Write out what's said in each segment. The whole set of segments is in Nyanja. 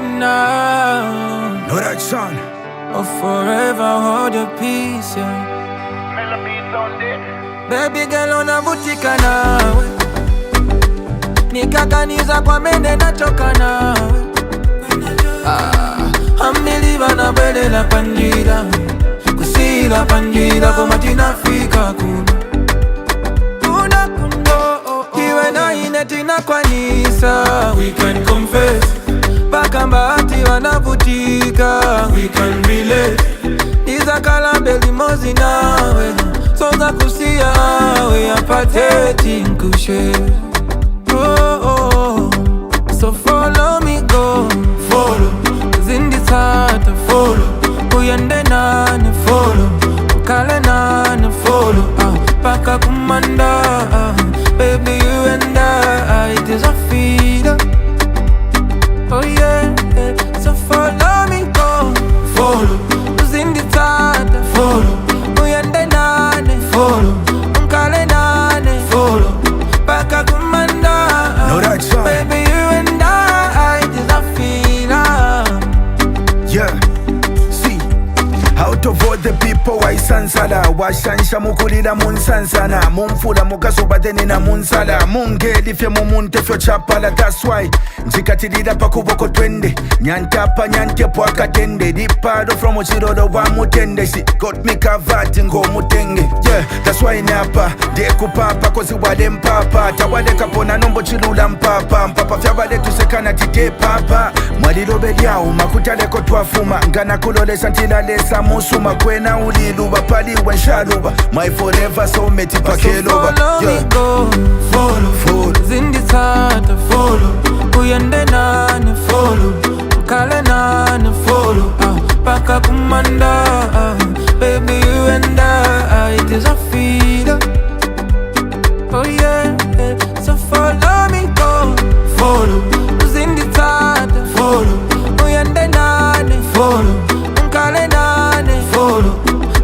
now. Know that song? Or forever hold your peace, yeah. Baby girl unavutika nawe, nikakaniza kwa mende nachoka nawe. Ambiliva na bele la panjira, kusila panjira kwa matina fika kuna kundo iwe na inetina kwa nisa. We can confess, baka mbati wanavutika. We can relate, iza kalambe limozi nawe. Soza kusia we apate tinkushe. Oh, so follow me go, follow. In this heart I follow. Uyende nane follow. Ukale nane follow. Paka kumanda. Baby you and I, it is a feeder. Oh yeah, so follow me go, follow. In this heart I follow. Uyende nane follow. Ukale nane follow. Paka kumanda. Know that song? Baby you and I, it is a feeder. Yeah, see, out of all the people waisansala washansha mukulira munsansana mumfula mukasobatene na munsala mungelifye mumunte fyo chapala. That's why njikatilira pakuboko twende nyantapa nyantepo akatende dipado from uchirodo wa mutende. She got me covered ngomutenge. Yeah, that's why napa dekupapa kozi wale mpapa tawale kapona nombo chilula mpapa mpapa fyabale tusekana tite papa mwalilobe lyao makutaleko twafuma ngana kulolesa ntilalesa musuma kwena uliluba pali wenshaluba my forever soulmate pakeloba. So follow me go, follow. In this heart I follow. Uyende nane follow. Ukale nane follow. Paka kumanda. Baby you and I, it is a feeder. Oh yeah, so follow me go, follow. In this heart I follow. Uyende nane follow. Ukale nane follow.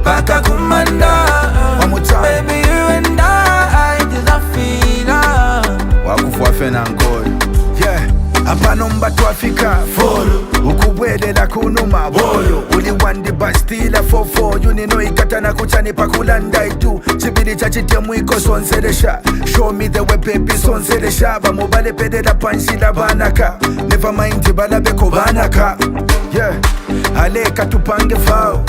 Paka kumanda. One more time. Baby you and I, it is a feeder. Wakufwa fena ngoi. Yeah, apano mbatu Afrika follow. Ukubwelela kunuma boyo. Uliwandi bastila fofo. Yunino ikatana kuchani pakulanda itu. Chibili chachitemu iko sonselesha. Show me the way baby sonselesha. Bamubale pedela panshila banaka. Never mind bala beko banaka. Yeah, aleka tupange fao.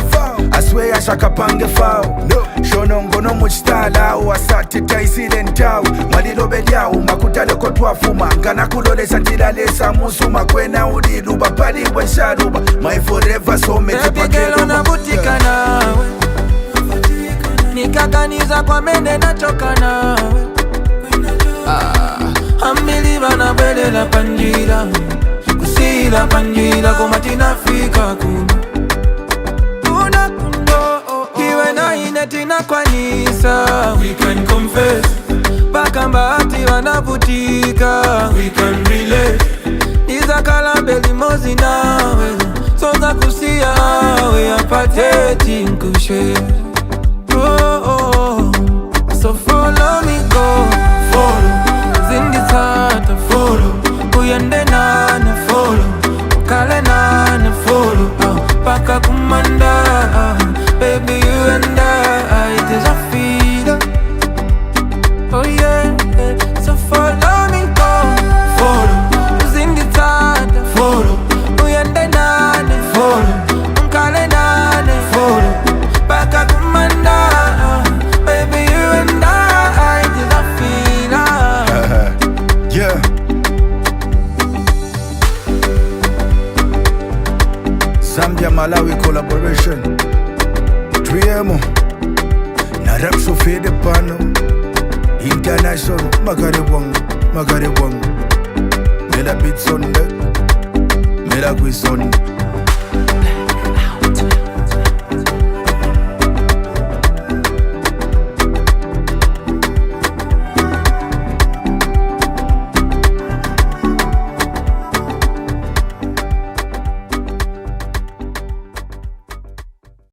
I swear shaka pange fao. No, shono ngono muchitala. Wasati taisile ntao. Malilobe lyao makutale kotwafuma. Ngana kulolesa ntilalesa musuma kwena uliluba pali wenshaluba. My forever soulmate baby girl unavutika nawe, nikakaniza kwa mende nachoka nawe. Ambiliva na bele la panjira, kusila panjira kwa matina fika kuna kundo iwe na inetina kwa nisa. We can confess, baka mbati wanavutika. We can relate, iza kalambe limozi nawe. Soza kusia we apate tinkushe. Oh, so follow me go, follow. In this heart I follow. Uyende nane follow. Ukale nane follow. Paka kumanda. Baby you and I, it is a feeder. Oh yeah, so follow me go, follow. In this heart I follow. Uyende nane follow. Ukale nane follow. Paka kumanda. Baby you and I, it is a feeder. Yeah. Zambia Malawi collaboration. Driemo. Na rap so fede pano. International Magare Wong. Mela beat Sunday. Mela quiz Sunday.